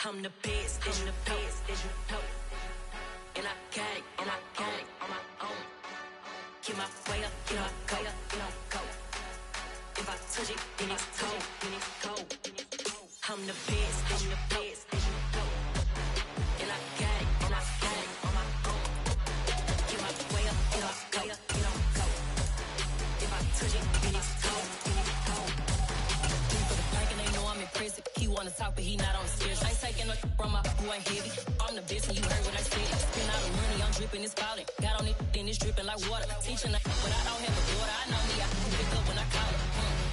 I'm the best, and the best, and you know. And I can't on my own. Get my way up, get my go, go. If I touch it, then it's cold, I'm the best, and the best, and you know. And I can't on my own. Get my way up, get my go, go. If I touch it, then it's cold, For the plank and they know I'm in prison. He wanna talk, but he not on the stairs. I ain't taking no from my boy heavy. I'm the best, and you heard what I said. Spend all the money, I'm dripping, it's falling. Got on it, then it's dripping like water. Teaching, but I don't have a daughter. I know me, I can pick up when I call it.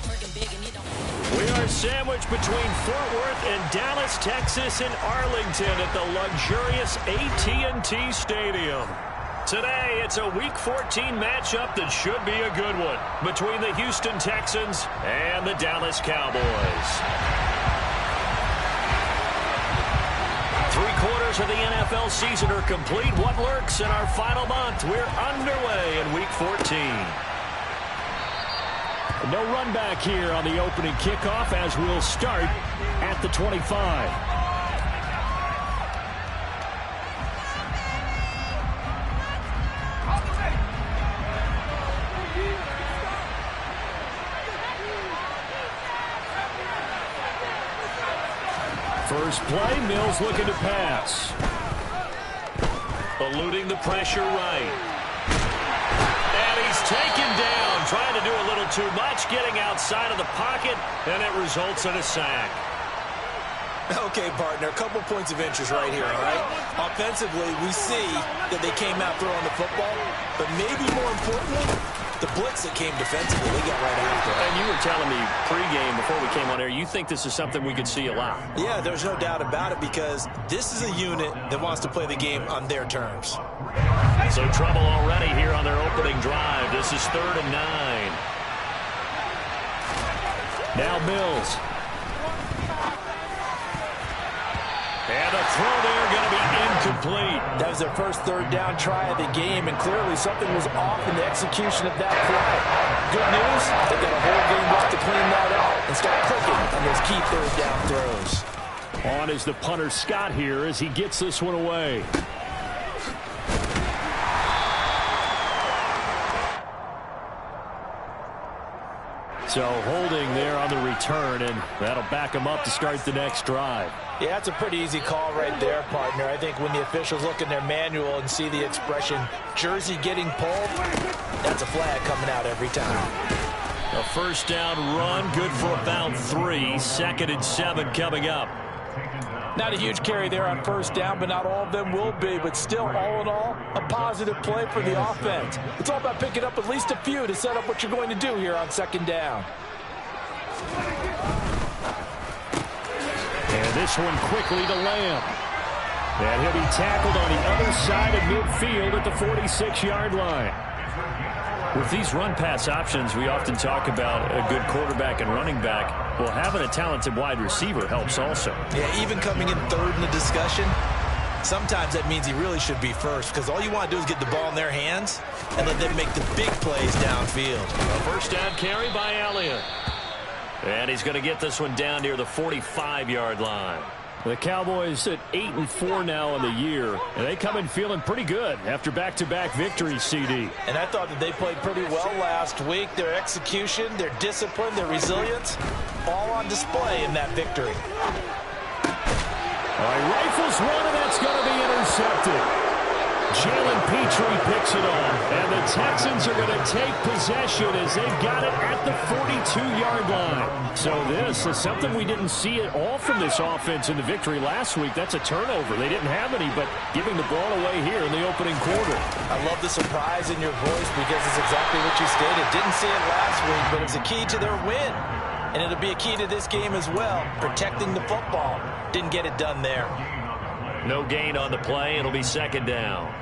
Working big and it don't. We are sandwiched between Fort Worth and Dallas, Texas, and Arlington at the luxurious AT&T Stadium. Today, it's a Week 14 matchup that should be a good one between the Houston Texans and the Dallas Cowboys. 3/4 of the NFL season are complete. What lurks in our final month? We're underway in Week 14. No run back here on the opening kickoff as we'll start at the 25. First play, Mills looking to pass. Eluding the pressure right. And he's taken down, trying to do a little too much, getting outside of the pocket, and it results in a sack. Okay, partner, a couple points of interest right here, all right? Offensively, we see that they came out throwing the football, but maybe more importantly, the blitz that came defensively, they got right after it. And you were telling me pregame before we came on air, you think this is something we could see a lot. Yeah, there's no doubt about it because this is a unit that wants to play the game on their terms. So trouble already here on their opening drive. This is 3rd and 9. Now Mills. And the throw there going to be incomplete. That was their first 3rd down try of the game, and clearly something was off in the execution of that play. Good news, they got a whole game left to clean that up and start clicking on those key 3rd down throws. On is the punter Scott here as he gets this one away. So holding there on the return, and that'll back him up to start the next drive. Yeah, that's a pretty easy call right there, partner. I think when the officials look in their manual and see the expression, jersey getting pulled, that's a flag coming out every time. A first down run, good for about 3. 2nd and 7 coming up. Not a huge carry there on first down, but not all of them will be. But still, all in all, a positive play for the offense. It's all about picking up at least a few to set up what you're going to do here on 2nd down. And this one quickly to Lamb. And he'll be tackled on the other side of midfield at the 46-yard line. With these run-pass options, we often talk about a good quarterback and running back. Well, having a talented wide receiver helps also. Yeah, even coming in 3rd in the discussion, sometimes that means he really should be first because all you want to do is get the ball in their hands and let them make the big plays downfield. A first down carry by Elliott. And he's going to get this one down near the 45-yard line. The Cowboys at 8-4 now in the year, and they come in feeling pretty good after back-to-back victories, CD. And I thought that they played pretty well last week. Their execution, their discipline, their resilience, all on display in that victory. All right, rifles one, and that's going to be intercepted. Jalen Petrie picks it off, and the Texans are going to take possession as they've got it at the 42-yard line. So this is something we didn't see at all from this offense in the victory last week. That's a turnover. They didn't have any, but giving the ball away here in the opening quarter. I love the surprise in your voice because it's exactly what you stated. Didn't see it last week, but it's a key to their win. And it'll be a key to this game as well, protecting the football. Didn't get it done there. No gain on the play. It'll be 2nd down.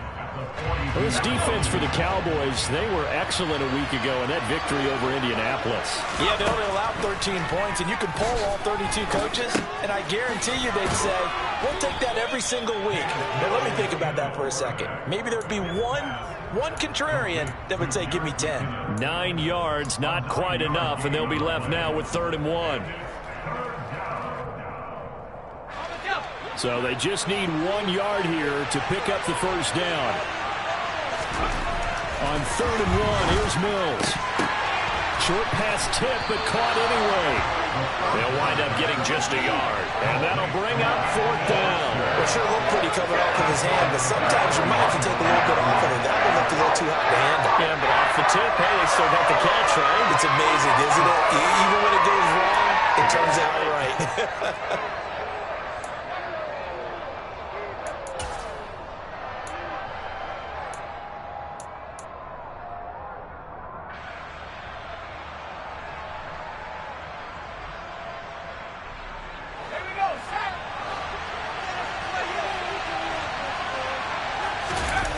Well, this defense for the Cowboys, they were excellent a week ago in that victory over Indianapolis. Yeah, they only allowed 13 points, and you can poll all 32 coaches, and I guarantee you they'd say, we'll take that every single week. But let me think about that for a second. Maybe there'd be one contrarian that would say, give me 10. 9 yards, not quite enough, and they'll be left now with 3rd and 1. So they just need 1 yard here to pick up the first down. On 3rd and 1, here's Mills. Short pass tip, but caught anyway. They'll wind up getting just a yard, and that'll bring up 4th down. Well, sure looked pretty coming off of his hand, but sometimes you might have to take a little bit off of it. That one looked a little too hot to handle. Yeah, but off the tip, hey, they still got the catch, right? It's amazing, isn't it? Even when it goes wrong, it turns out right.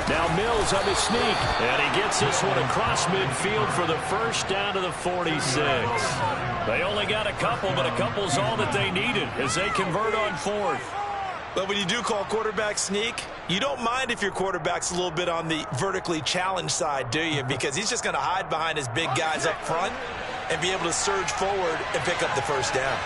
Now Mills on the sneak. And he gets this one across midfield for the first down to the 46. They only got a couple, but a couple's all that they needed as they convert on 4th. But when you do call quarterback sneak, you don't mind if your quarterback's a little bit on the vertically challenged side, do you? Because he's just going to hide behind his big guys up front and be able to surge forward and pick up the first down.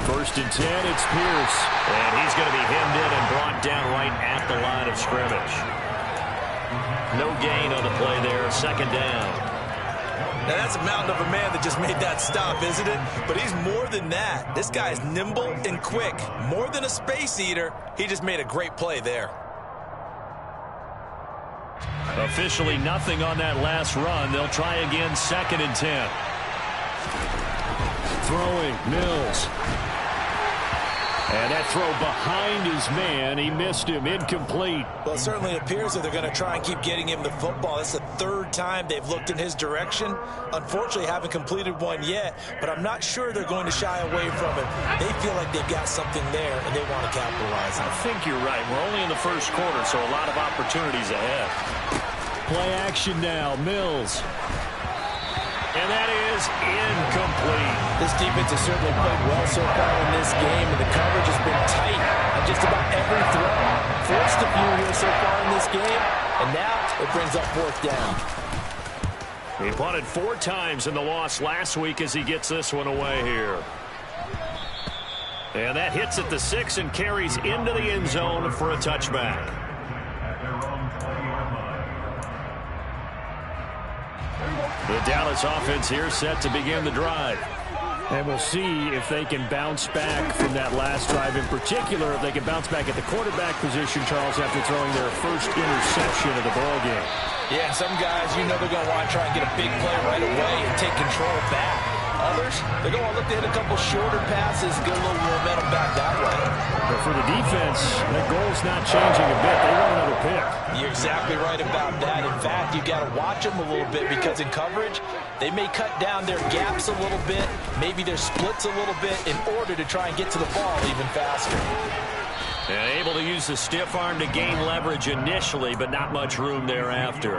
First and 10, it's Pierce. And he's going to be hemmed in and brought down right at the line of scrimmage. No gain on the play there, 2nd down. Now, that's a mountain of a man that just made that stop, isn't it? But he's more than that. This guy is nimble and quick. More than a space eater, he just made a great play there. Officially nothing on that last run. They'll try again, 2nd and 10. Throwing, Mills. And that throw behind his man. He missed him. Incomplete. Well, it certainly appears that they're going to try and keep getting him the football. It's the 3rd time they've looked in his direction. Unfortunately, haven't completed one yet, but I'm not sure they're going to shy away from it. They feel like they've got something there, and they want to capitalize on it. I think you're right. We're only in the first quarter, so a lot of opportunities ahead. Play action now. Mills. And that is incomplete. This defense has certainly played well so far in this game, and the coverage has been tight on just about every throw. Forced a few here so far in this game, and now it brings up 4th down. He punted 4 times in the loss last week as he gets this one away here. And that hits at the 6 and carries into the end zone for a touchback. The Dallas offense here set to begin the drive. And we'll see if they can bounce back from that last drive. In particular, if they can bounce back at the quarterback position, Charles, after throwing their first interception of the ballgame. Yeah, some guys, you know they're going to want to try and get a big play right away and take control back. Others, they're going to look to hit a couple shorter passes, get a little momentum back that way. But for the defense, that goal's not changing a bit. They want another pick. You're exactly right about that. In fact, you've got to watch them a little bit because in coverage, they may cut down their gaps a little bit, maybe their splits a little bit in order to try and get to the ball even faster. And able to use the stiff arm to gain leverage initially, but not much room thereafter.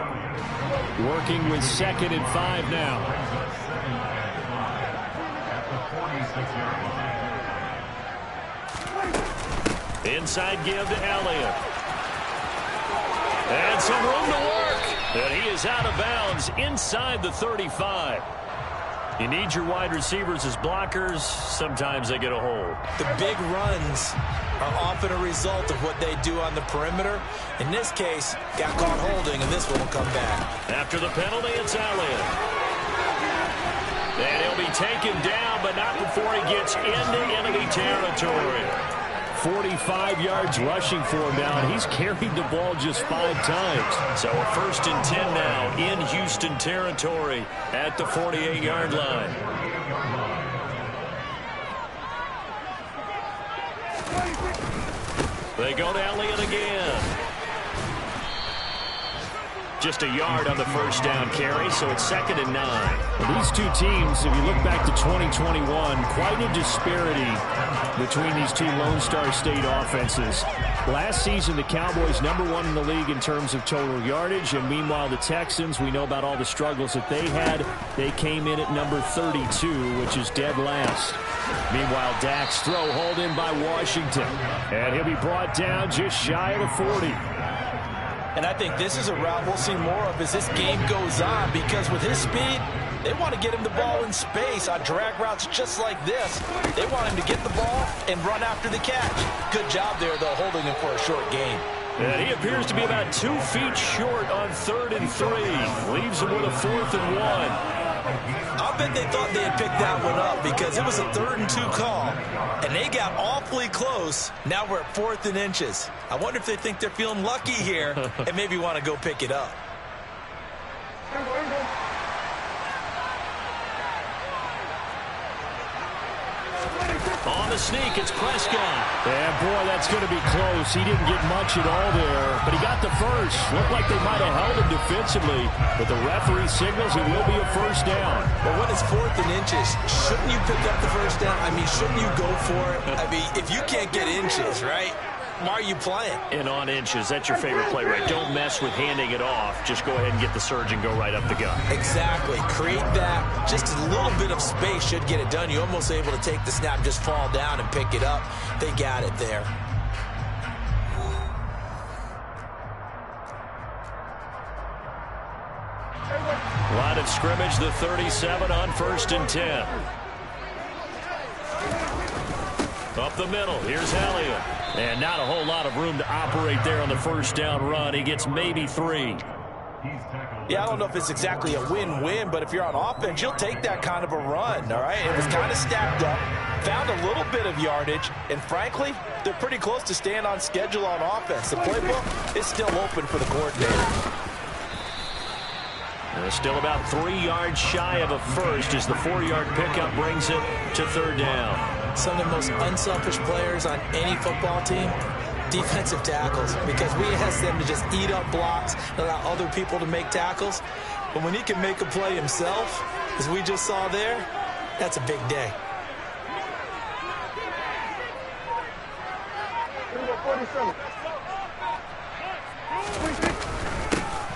Working with 2nd and 5 now. Inside give to Elliott. And some room to work. And he is out of bounds inside the 35. You need your wide receivers as blockers. Sometimes they get a hold. The big runs are often a result of what they do on the perimeter. In this case, got caught holding, and this one will come back. After the penalty, it's Elliott. And he'll be taken down, but not before he gets into enemy territory. 45 yards rushing for him now, and he's carried the ball just 5 times. So a 1st and 10 now in Houston territory at the 48-yard line. They go to Elliott again. Just a yard on the first down carry, so it's 2nd and 9. Well, these two teams, if you look back to 2021, quite a disparity between these two Lone Star State offenses. Last season, the Cowboys #1 in the league in terms of total yardage, and meanwhile, the Texans, we know about all the struggles that they had. They came in at number 32, which is dead last. Meanwhile, Dak's throw hauled in by Washington, and he'll be brought down just shy of the 40. And I think this is a route we'll see more of as this game goes on, because with his speed, they want to get him the ball in space on drag routes just like this. They want him to get the ball and run after the catch. Good job there, though, holding him for a short gain. And he appears to be about 2 feet short on 3rd and 3. Leaves him with a 4th and 1. I'll bet they thought they had picked that one up because it was a 3rd and 2 call, and they got awfully close. Now we're at 4th and inches. I wonder if they think they're feeling lucky here and maybe want to go pick it up. On the sneak, it's Prescott. And, boy, that's going to be close. He didn't get much at all there, but he got the first. Looked like they might have held him defensively, but the referee signals it will be a first down. But when it's 4th and inches, shouldn't you pick up the first down? I mean, shouldn't you go for it? I mean, if you can't get inches, right, why are you playing? And on inches, that's your favorite play, right? Don't mess with handing it off. Just go ahead and get the surge and go right up the gut. Exactly. Create that. Just a little bit of space should get it done. You're almost able to take the snap, just fall down and pick it up. They got it there. Line of scrimmage, the 37 on 1st and 10. Up the middle, here's Elliott. And not a whole lot of room to operate there on the first down run. He gets maybe 3. Yeah, I don't know if it's exactly a win-win, but if you're on offense, you'll take that kind of a run, all right? It was kind of stacked up, found a little bit of yardage, and frankly, they're pretty close to staying on schedule on offense. The playbook is still open for the coordinator. And still about 3 yards shy of a first as the 4-yard pickup brings it to 3rd down. Some of the most unselfish players on any football team, defensive tackles, because we ask them to just eat up blocks and allow other people to make tackles. But when he can make a play himself, as we just saw there, that's a big day.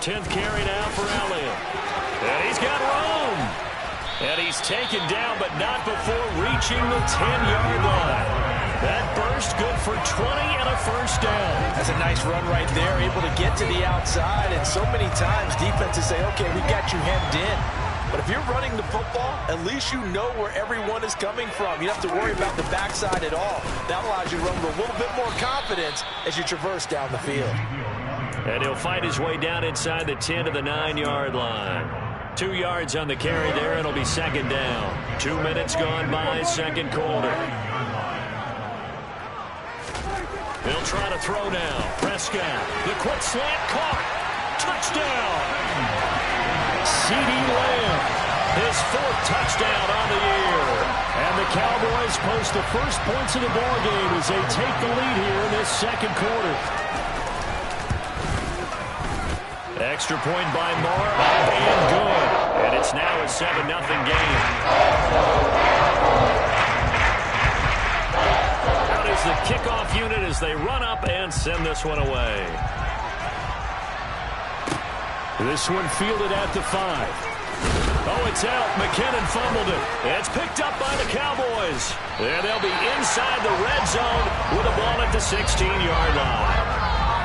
10th carry now for Elliott. And he's got room. And he's taken down, but not before reaching the 10-yard line. That burst good for 20 and a first down. That's a nice run right there, able to get to the outside. And so many times defenses say, okay, we got you hemmed in. But if you're running the football, at least you know where everyone is coming from. You don't have to worry about the backside at all. That allows you to run with a little bit more confidence as you traverse down the field. And he'll fight his way down inside the 10 to the 9-yard line. 2 yards on the carry there, and it'll be 2nd down. 2 minutes gone by, 2nd quarter. He'll try to throw now. Prescott, the quick slant caught. Touchdown. C.D. Lamb, his 4th touchdown on the year. And the Cowboys post the first points of the ballgame as they take the lead here in this 2nd quarter. Extra point by Moore, and good. And it's now a 7-0 game. Out is the kickoff unit as they run up and send this one away. This one fielded at the 5. Oh, it's out. McKinnon fumbled it. It's picked up by the Cowboys. And they'll be inside the red zone with a ball at the 16-yard line.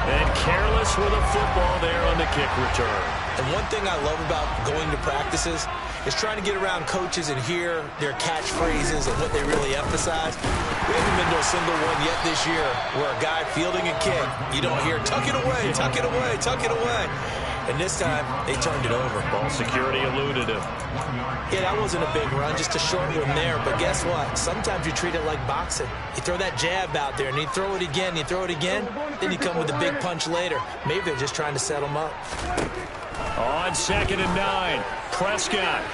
And careless with a football there on the kick return. And one thing I love about going to practices is trying to get around coaches and hear their catchphrases and what they really emphasize. We haven't been to a single one yet this year where a guy fielding a kick, you don't hear, tuck it away, tuck it away, tuck it away. And this time, they turned it over. Ball security eluded him. Yeah, that wasn't a big run, just a short one there. But guess what? Sometimes you treat it like boxing. You throw that jab out there, and you throw it again, you throw it again, then you come with a big punch later. Maybe they're just trying to set them up. On 2nd and 9, Prescott.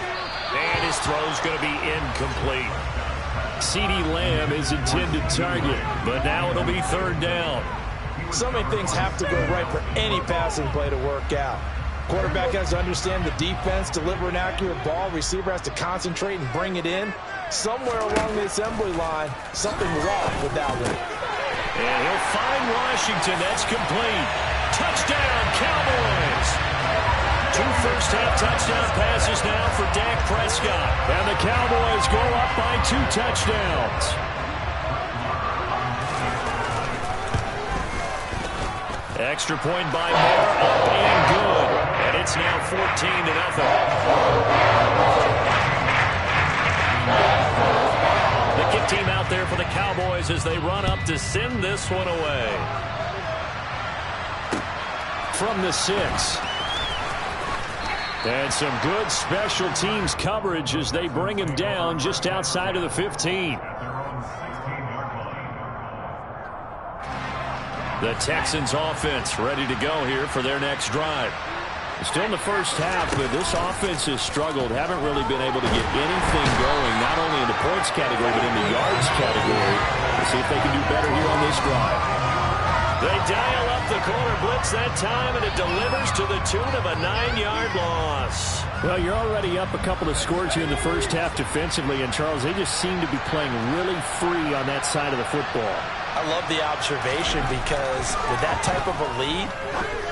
And his throw's going to be incomplete. C.D. Lamb is intended target, but now it'll be 3rd down. So many things have to go right for any passing play to work out. Quarterback has to understand the defense, deliver an accurate ball. Receiver has to concentrate and bring it in. Somewhere along the assembly line, something was off with that one. And he'll find Washington. That's complete. Touchdown, Cowboys. 2 first-half touchdown passes now for Dak Prescott. And the Cowboys go up by 2 touchdowns. Extra point by Moore, up and good. And it's now 14-0. The kick team out there for the Cowboys as they run up to send this one away. From the 6. And some good special teams coverage as they bring him down just outside of the 15. The Texans offense ready to go here for their next drive. Still in the first half, but this offense has struggled. Haven't really been able to get anything going, not only in the points category, but in the yards category. Let's see if they can do better here on this drive. They dial up the corner blitz that time, and it delivers to the tune of a 9-yard loss. Well, you're already up a couple of scores here in the first half defensively, and Charles, they just seem to be playing really free on that side of the football. I love the observation because with that type of a lead,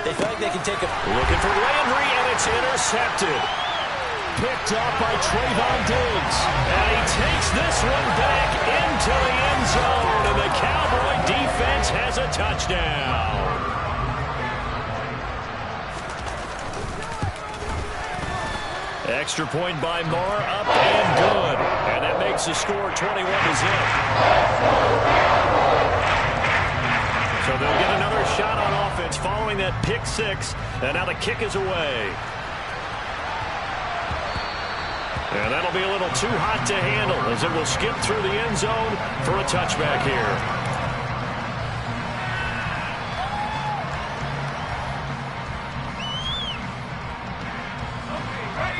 they feel like they can take a... Looking for Landry, and it's intercepted. Picked up by Trayvon Diggs. And he takes this one back into the end zone, and the Cowboy defense has a touchdown. Extra point by Moore, up and good. And that makes the score 21-0. So they'll get another shot on offense following that pick 6. And now the kick is away. And that'll be a little too hot to handle as it will skip through the end zone for a touchback here.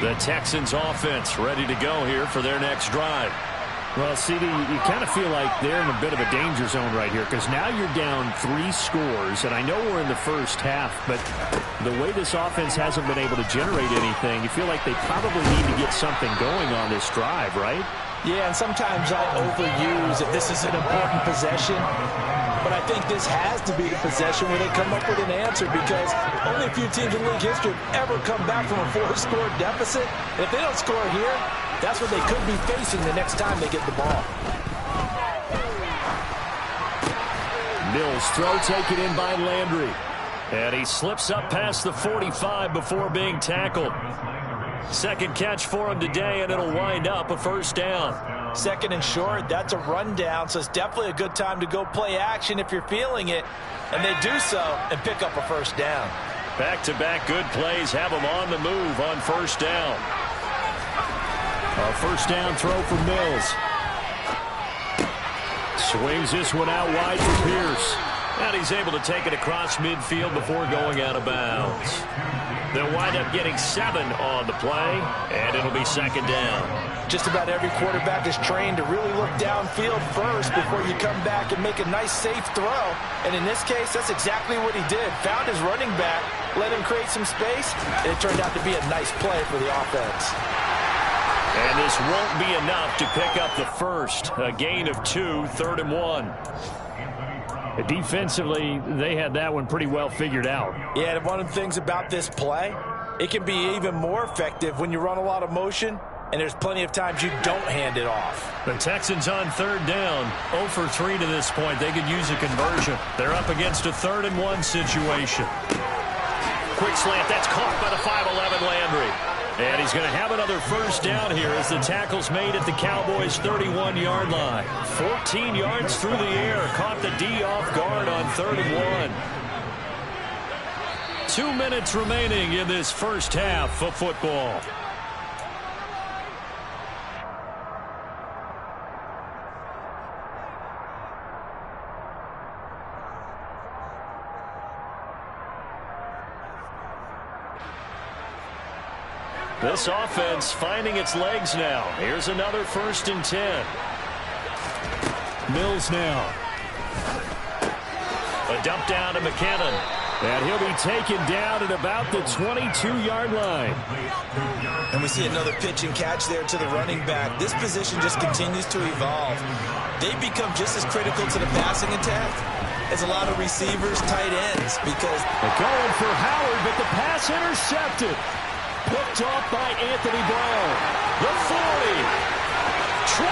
The Texans offense ready to go here for their next drive. Well, CD, you kind of feel like they're in a bit of a danger zone right here because now you're down 3 scores, and I know we're in the first half, but the way this offense hasn't been able to generate anything, you feel like they probably need to get something going on this drive, right? Yeah, and sometimes I overuse if this is an important possession, but I think this has to be the possession where they come up with an answer because only a few teams in league history have ever come back from a 4-score deficit. And if they don't score here, that's what they could be facing the next time they get the ball. Mills throw taken in by Landry. And he slips up past the 45 before being tackled. Second catch for him today, and it'll wind up a first down. Second and short, that's a rundown, so it's definitely a good time to go play action if you're feeling it. And they do so and pick up a first down. Back-to-back good plays have them on the move on first down. A first down throw for Mills. Swings this one out wide for Pierce. And he's able to take it across midfield before going out of bounds. They'll wind up getting 7 on the play, and it'll be second down. Just about every quarterback is trained to really look downfield first before you come back and make a nice, safe throw. And in this case, that's exactly what he did. Found his running back, let him create some space, and it turned out to be a nice play for the offense. And this won't be enough to pick up the first. A gain of 2, 3rd and 1. Defensively, they had that one pretty well figured out. Yeah, and one of the things about this play, it can be even more effective when you run a lot of motion, and there's plenty of times you don't hand it off. The Texans on 3rd down, 0 for 3 to this point. They could use a conversion. They're up against a 3rd and 1 situation. Quick slant, that's caught by the 5'11" Landry. And he's going to have another first down here as the tackle's made at the Cowboys' 31-yard line. 14 yards through the air. Caught the D off guard on 3rd and 1. 2 minutes remaining in this first half of football. This offense finding its legs now. Here's another 1st and 10. Mills now. A dump down to McKinnon. And he'll be taken down at about the 22-yard line. And we see another pitch and catch there to the running back. This position just continues to evolve. They become just as critical to the passing attack as a lot of receivers, tight ends, because they're going for Howard, but the pass intercepted. Picked off by Anthony Brown. The 40, 20,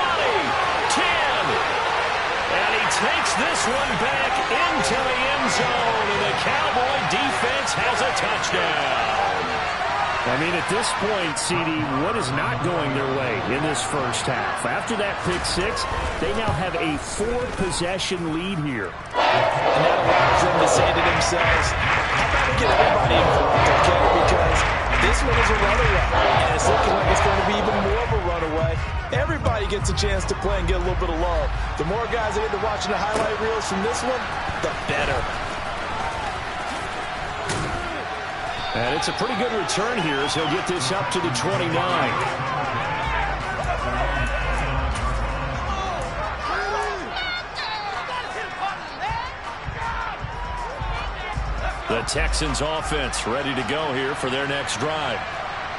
10. And he takes this one back into the end zone, and the Cowboy defense has a touchdown. I mean, at this point, CD, what is not going their way in this first half? After that pick six, they now have a 4-possession lead here. And that allows them to say to themselves, how about we get everybody involved, okay? Because this one is a runaway, and it's looking like it's going to be even more of a runaway. Everybody gets a chance to play and get a little bit of love. The more guys that get to watching the highlight reels from this one, the better. And it's a pretty good return here as he'll get this up to the 29. The Texans offense ready to go here for their next drive.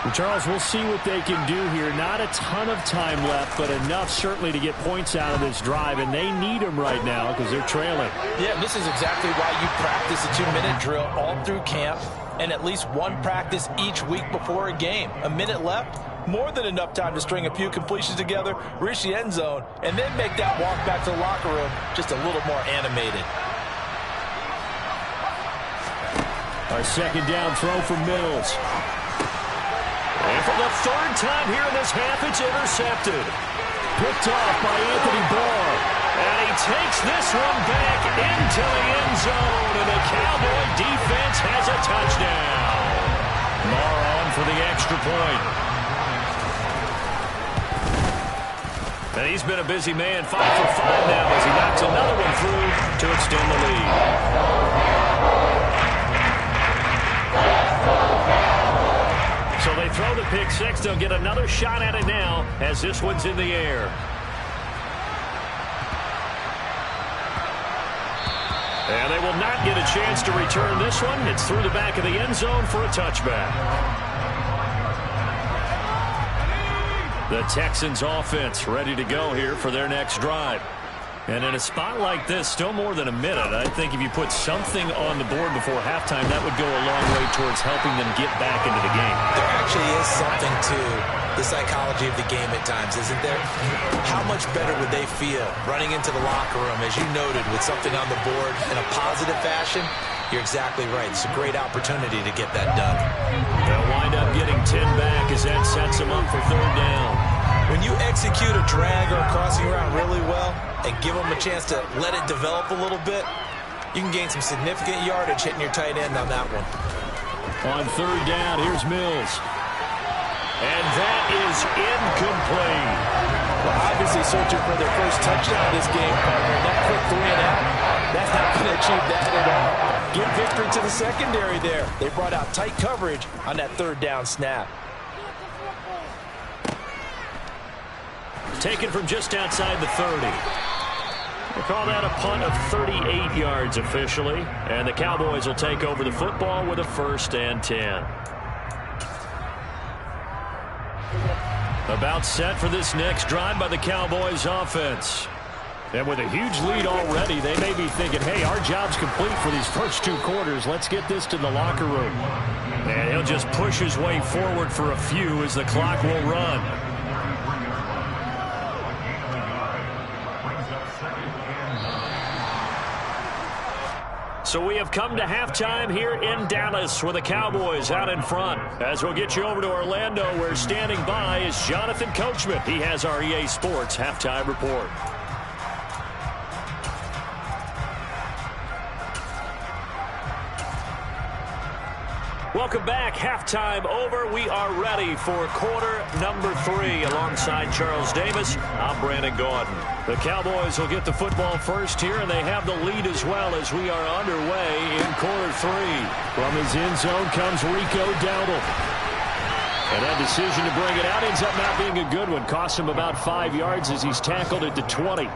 Well, Charles, we'll see what they can do here. Not a ton of time left, but enough certainly to get points out of this drive, and they need them right now because they're trailing. Yeah, this is exactly why you practice a 2-minute drill all through camp and at least one practice each week before a game. A minute left, more than enough time to string a few completions together, reach the end zone, and then make that walk back to the locker room just a little more animated. Our second down throw from Mills. And for the third time here in this half, it's intercepted. Picked off by Anthony Barr. And he takes this one back into the end zone, and the Cowboy defense has a touchdown. Barr on for the extra point. And he's been a busy man, 5 for 5 now as he knocks another one through to extend the lead. So they throw the pick six. They'll get another shot at it now as this one's in the air. And they will not get a chance to return this one. It's through the back of the end zone for a touchback. The Texans offense ready to go here for their next drive. And in a spot like this, still more than a minute, I think if you put something on the board before halftime, that would go a long way towards helping them get back into the game. There actually is something to the psychology of the game at times, isn't there? How much better would they feel running into the locker room, as you noted, with something on the board in a positive fashion? You're exactly right. It's a great opportunity to get that done. They'll wind up getting 10 back as that sets them up for third down. When you execute a drag or a crossing route really well and give them a chance to let it develop a little bit, you can gain some significant yardage hitting your tight end on that one. On third down, here's Mills. And that is incomplete. Well, obviously searching for their first touchdown this game, partner. That quick 3 and out, that's not going to achieve that at all. Give victory to the secondary there. They brought out tight coverage on that third down snap. Taken from just outside the 30. We'll call that a punt of 38 yards officially. And the Cowboys will take over the football with a 1st and 10. About set for this next drive by the Cowboys offense. And with a huge lead already, they may be thinking, hey, our job's complete for these first 2 quarters. Let's get this to the locker room. And he'll just push his way forward for a few as the clock will run. So we have come to halftime here in Dallas with the Cowboys out in front. As we'll get you over to Orlando, where standing by is Jonathan Coachman. He has our EA Sports halftime report. Welcome back. Halftime over. We are ready for quarter number 3. Alongside Charles Davis, I'm Brandon Gaudin. The Cowboys will get the football first here, and they have the lead as well as we are underway in quarter 3. From his end zone comes Rico Dowdle. And that decision to bring it out ends up not being a good one. Costs him about 5 yards as he's tackled at the 20.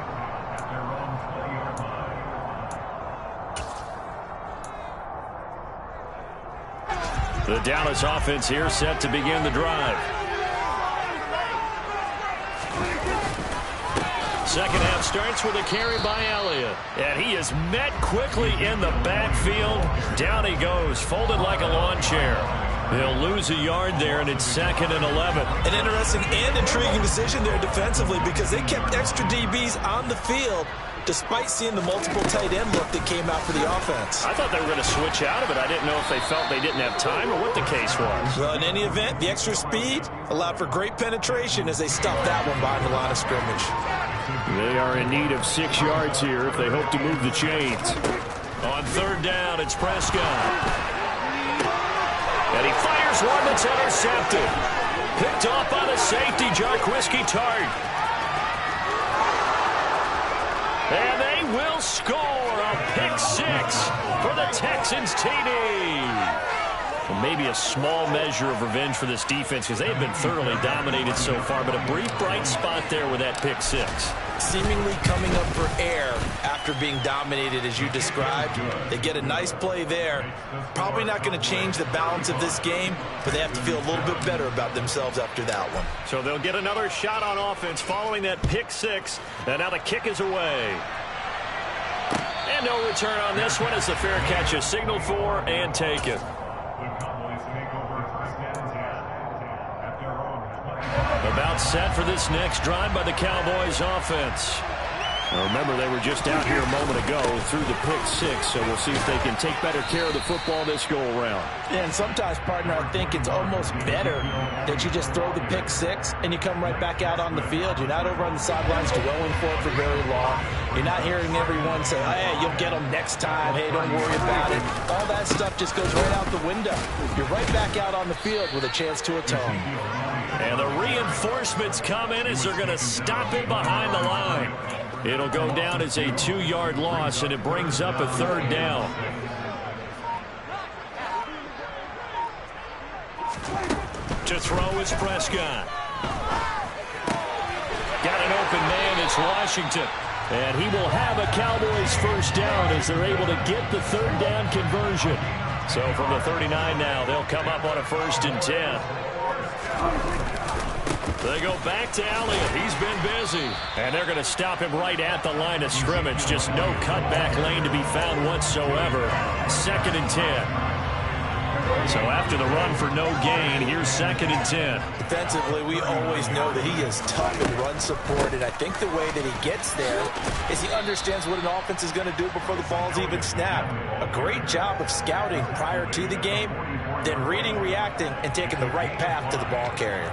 The Dallas offense here set to begin the drive. Second half starts with a carry by Elliott. And he is met quickly in the backfield. Down he goes, folded like a lawn chair. They'll lose a yard there, and it's 2nd and 11. An interesting and intriguing decision there defensively, because they kept extra DBs on the field despite seeing the multiple tight end look that came out for the offense. I thought they were going to switch out of it. I didn't know if they felt they didn't have time or what the case was. Well, in any event, the extra speed allowed for great penetration as they stopped that one behind the line of scrimmage. They are in need of 6 yards here if they hope to move the chains. On third down, it's Prescott. And he fires one that's intercepted. Picked off by the safety, Jarquiski Tart. And they will score a pick 6 for the Texans TD. And maybe a small measure of revenge for this defense because they've been thoroughly dominated so far, but a brief bright spot there with that pick 6. Seemingly coming up for air after being dominated as you described. They get a nice play there. Probably not going to change the balance of this game, but they have to feel a little bit better about themselves after that one. So they'll get another shot on offense following that pick 6, and now the kick is away. And no return on this one as the fair catch is signaled for and taken. About set for this next drive by the Cowboys offense. Now remember, they were just out here a moment ago through the pick 6, so we'll see if they can take better care of the football this go-around. Yeah, and sometimes, partner, I think it's almost better that you just throw the pick 6 and you come right back out on the field. You're not over on the sidelines dwelling for it for very long. You're not hearing everyone say, hey, you'll get them next time. Hey, don't worry about it. All that stuff just goes right out the window. You're right back out on the field with a chance to atone. And the reinforcements come in as they're going to stop it behind the line. It'll go down as a 2-yard loss, and it brings up a third down. To throw is Prescott. Got an open man, it's Washington. And he will have a Cowboys first down as they're able to get the third down conversion. So from the 39 now, they'll come up on a 1st and 10. They go back to Elliott. He's been busy. And they're going to stop him right at the line of scrimmage. Just no cutback lane to be found whatsoever. 2nd and 10. So after the run for no gain, here's 2nd and 10. Defensively, we always know that he is tough in run support, and I think the way that he gets there is he understands what an offense is going to do before the ball's even snapped. A great job of scouting prior to the game, then reading, reacting, and taking the right path to the ball carrier.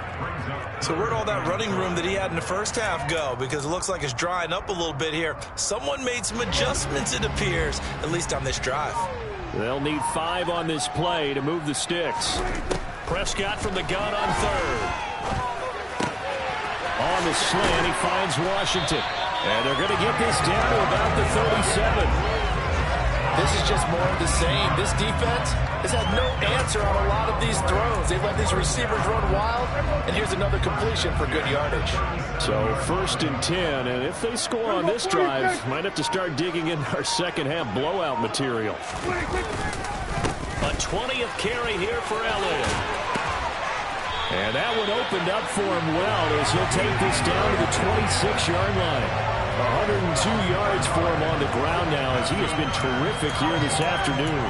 So where'd all that running room that he had in the first half go? Because it looks like it's drying up a little bit here. Someone made some adjustments, it appears, at least on this drive. They'll need 5 on this play to move the sticks. Prescott from the gun on 3rd. On the slant, he finds Washington. And they're going to get this down to about the 37. This is just more of the same. This defense has had no answer on a lot of these throws. They've let these receivers run wild, and here's another completion for good yardage. So 1st and 10, and if they score on this drive, might have to start digging in our second half blowout material. A 20th carry here for Elliott. And that one opened up for him well as he'll take this down to the 26-yard line. 102 yards for him on the ground now as he has been terrific here this afternoon.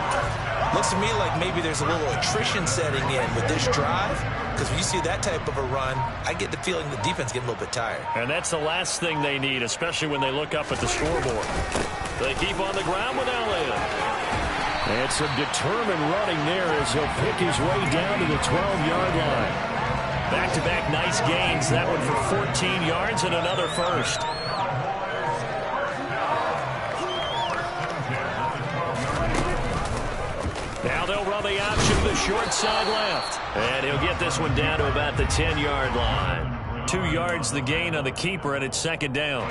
Looks to me like maybe there's a little attrition setting in with this drive, because when you see that type of a run, I get the feeling the defense getting a little bit tired. And that's the last thing they need, especially when they look up at the scoreboard. They keep on the ground with Elliott. And some determined running there as he'll pick his way down to the 12-yard line. Back-to-back nice gains. That one for 14 yards and another first. Now they'll run the option to the short side left. And he'll get this one down to about the 10-yard line. 2 yards the gain on the keeper, and it's 2nd down.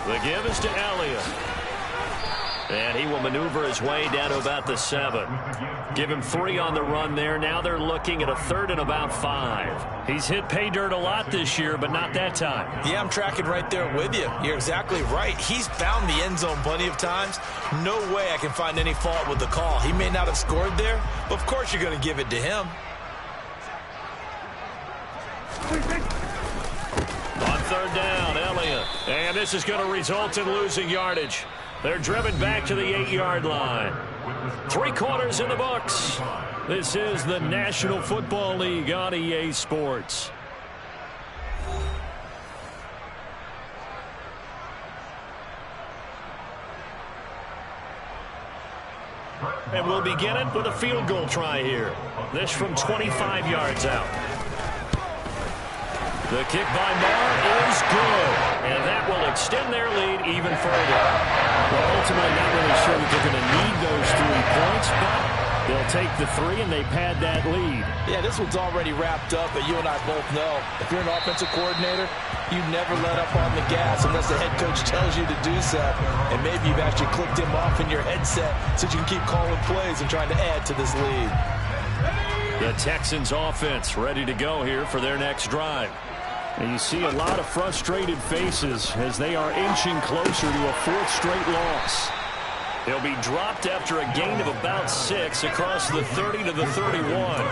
The give is to Elliott. And he will maneuver his way down to about the 7. Give him 3 on the run there. Now they're looking at a 3rd and about 5. He's hit pay dirt a lot this year, but not that time. Yeah, I'm tracking right there with you. You're exactly right. He's found the end zone plenty of times. No way I can find any fault with the call. He may not have scored there, but of course you're going to give it to him. On 3rd down, Elliott. And this is going to result in losing yardage. They're driven back to the 8-yard line. 3 quarters in the books. This is the National Football League on EA Sports. And we'll begin it with a field goal try here. This from 25 yards out. The kick by Marr is good. And that will extend their lead even further. Well, ultimately, not really sure that they're going to need those 3 points, but they'll take the 3 and they pad that lead. Yeah, this one's already wrapped up, but you and I both know if you're an offensive coordinator, you never let up on the gas unless the head coach tells you to do so. And maybe you've actually clicked him off in your headset so you can keep calling plays and trying to add to this lead. The Texans offense ready to go here for their next drive. And you see a lot of frustrated faces as they are inching closer to a 4th straight loss. He'll be dropped after a gain of about 6 across the 30 to the 31.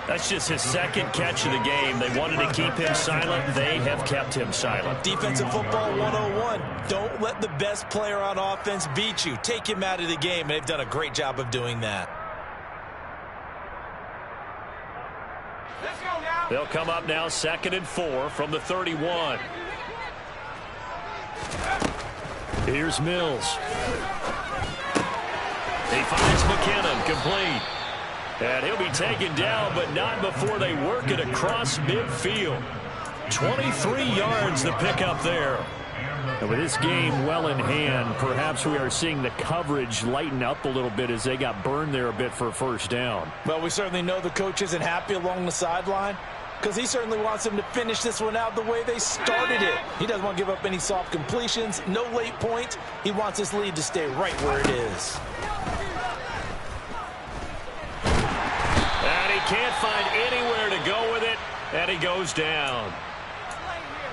That's just his 2nd catch of the game. They wanted to keep him silent. They have kept him silent. Defensive football 101. Don't let the best player on offense beat you. Take him out of the game, and they've done a great job of doing that. They'll come up now 2nd and 4 from the 31. Here's Mills. He finds McKinnon complete. And he'll be taken down, but not before they work it across midfield. 23 yards the pickup there. And with this game well in hand, perhaps we are seeing the coverage lighten up a little bit as they got burned there a bit for a 1st down. Well, we certainly know the coach isn't happy along the sideline because he certainly wants them to finish this one out the way they started it. He doesn't want to give up any soft completions, no late points. He wants his lead to stay right where it is. And he can't find anywhere to go with it, and he goes down.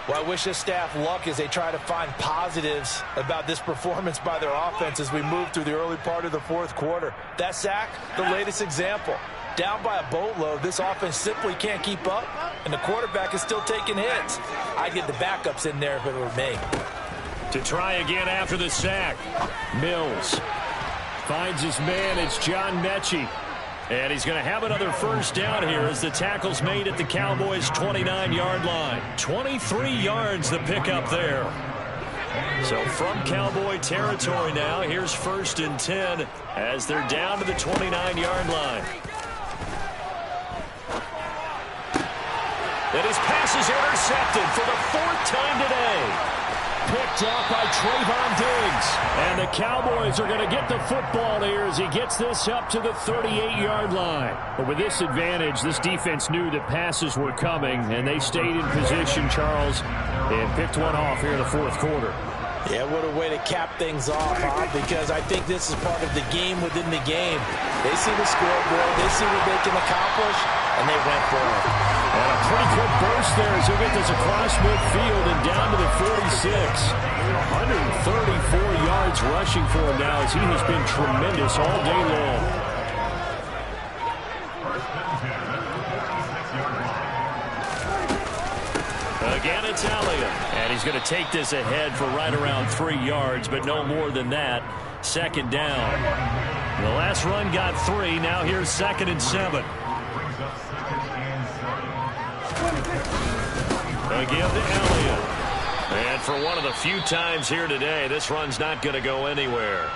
Well, I wish this staff luck as they try to find positives about this performance by their offense as we move through the early part of the 4th quarter. That sack, the latest example. Down by a boatload, this offense simply can't keep up, and the quarterback is still taking hits. I'd get the backups in there if it were me. To try again after the sack. Mills finds his man. It's John Mechie. And he's going to have another 1st down here as the tackle's made at the Cowboys' 29-yard line. 23 yards the pickup there. So from Cowboy territory now, here's 1st and 10 as they're down to the 29-yard line. And his pass is intercepted for the 4th time today. Picked up by Trayvon Diggs. And the Cowboys are going to get the football here as he gets this up to the 38-yard line. But with this advantage, this defense knew that passes were coming, and they stayed in position, Charles, and picked one off here in the 4th quarter. Yeah, what a way to cap things off, huh? Because I think this is part of the game within the game. They see the scoreboard, they see what they can accomplish, and they went for it. And a pretty quick burst there as he'll get this across midfield and down to the 46. 134 yards rushing for him now as he has been tremendous all day long. Again, it's Elliott. And he's going to take this ahead for right around 3 yards, but no more than that. 2nd down. The last run got 3. Now here's 2nd and 7. Again to Elliott. And for one of the few times here today, this run's not going to go anywhere.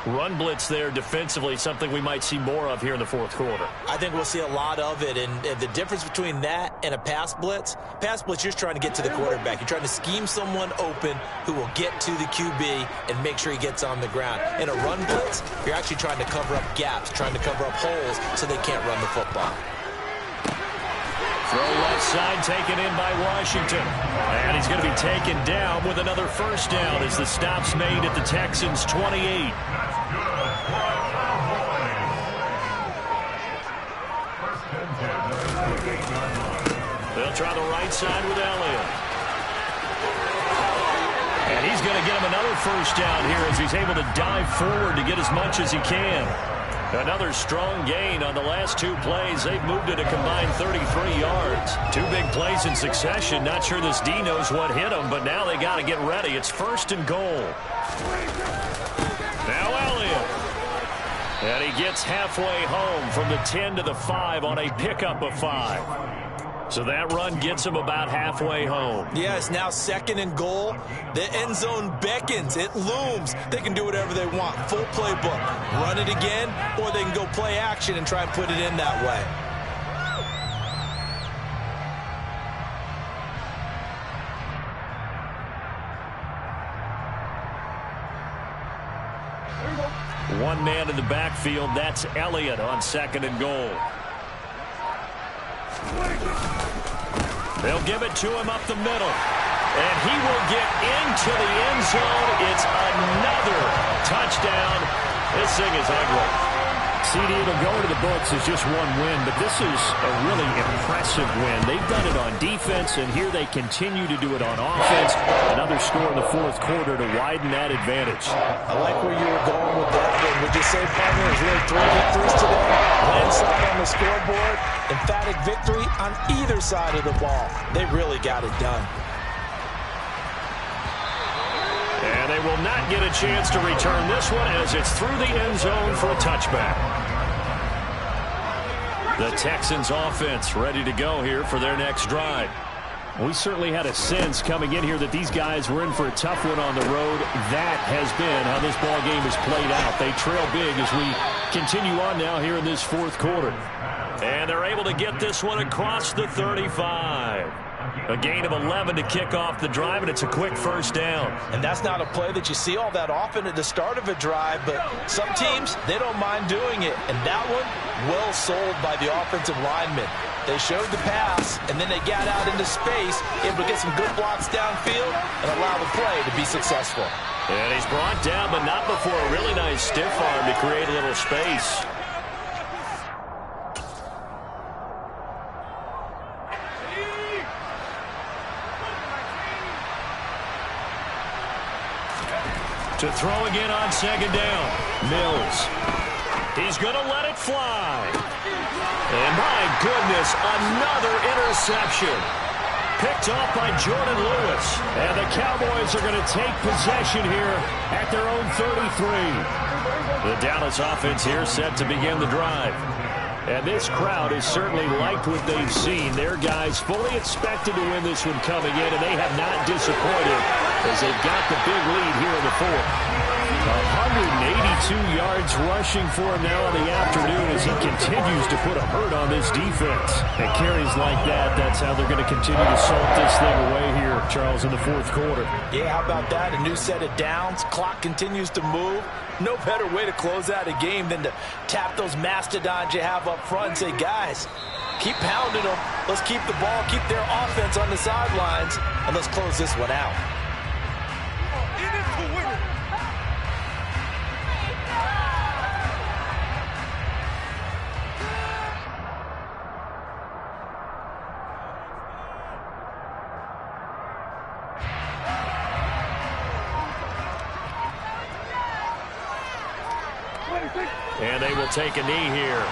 Run blitz there defensively, something we might see more of here in the 4th quarter. I think we'll see a lot of it, and the difference between that and a pass blitz, you're just trying to get to the quarterback. You're trying to scheme someone open who will get to the QB and make sure he gets on the ground. In a run blitz, you're actually trying to cover up gaps, trying to cover up holes so they can't run the football. Throw left side taken in by Washington. And he's going to be taken down with another 1st down as the stop's made at the Texans' 28. They'll try the right side with Elliott. And he's going to get him another 1st down here as he's able to dive forward to get as much as he can. Another strong gain on the last 2 plays. They've moved it a combined 33 yards. 2 big plays in succession. Not sure this D knows what hit him, but now they got to get ready. It's 1st and goal. Now Elliott. And he gets halfway home from the 10 to the 5 on a pickup of 5. So that run gets him about halfway home. Yeah, it's now 2nd and goal. The end zone beckons. It looms. They can do whatever they want. Full playbook. Run it again, or they can go play action and try and put it in that way. One man in the backfield. That's Elliott on 2nd and goal. They'll give it to him up the middle. And he will get into the end zone. It's another touchdown. This thing is ugly. CD, it'll go into the books as just one win, but this is a really impressive win. They've done it on defense, and here they continue to do it on offense. Another score in the 4th quarter to widen that advantage. I like where you were going with that one. Would you say, partner, there's really 3 victories today? Landslide on the scoreboard, emphatic victory on either side of the ball. They really got it done. And they will not get a chance to return this one as it's through the end zone for a touchback. The Texans offense ready to go here for their next drive. We certainly had a sense coming in here that these guys were in for a tough one on the road. That has been how this ball game has played out. They trail big as we continue on now here in this 4th quarter. And they're able to get this one across the 35. A gain of 11 to kick off the drive, and it's a quick first down. And that's not a play that you see all that often at the start of a drive, but some teams, they don't mind doing it. And that one, well sold by the offensive linemen. They showed the pass, and then they got out into space, able to get some good blocks downfield and allow the play to be successful. And he's brought down, but not before a really nice stiff arm to create a little space. To throw again on 2nd down. Mills. He's going to let it fly. And my goodness, another interception. Picked off by Jordan Lewis. And the Cowboys are going to take possession here at their own 33. The Dallas offense here set to begin the drive. And this crowd has certainly liked what they've seen. Their guys fully expected to win this one coming in, and they have not disappointed as they've got the big lead here in the 4th. 182 yards rushing for him now in the afternoon as he continues to put a hurt on this defense. And carries like that, that's how they're going to continue to salt this thing away here, Charles, in the 4th quarter. Yeah, how about that? A new set of downs. Clock continues to move. No better way to close out a game than to tap those mastodons you have up front and say, guys, keep pounding them. Let's keep the ball, keep their offense on the sidelines, and let's close this one out. And they will take a knee here.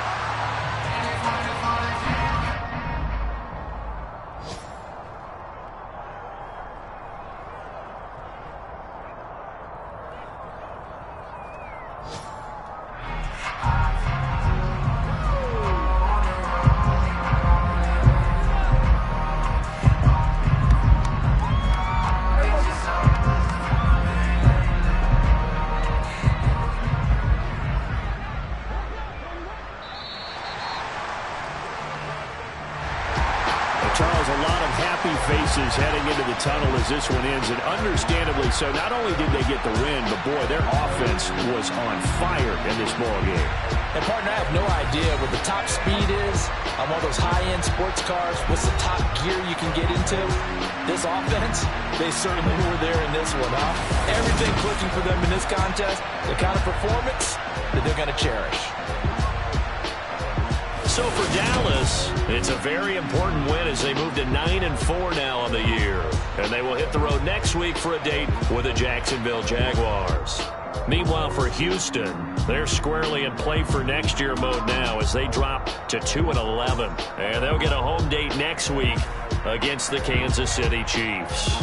Charles, a lot of happy faces heading into the tunnel as this one ends, and understandably so. Not only did they get the win, but boy, their offense was on fire in this ball game. And partner, I have no idea what the top speed is on one of those high-end sports cars. What's the top gear you can get into? This offense, they certainly were there in this one, huh? Everything clicking for them in this contest, the kind of performance that they're going to cherish. So for Dallas, it's a very important win as they move to 9-4 now on the year. And they will hit the road next week for a date with the Jacksonville Jaguars. Meanwhile, for Houston, they're squarely in play for next year mode now as they drop to 2-11. And they'll get a home date next week against the Kansas City Chiefs.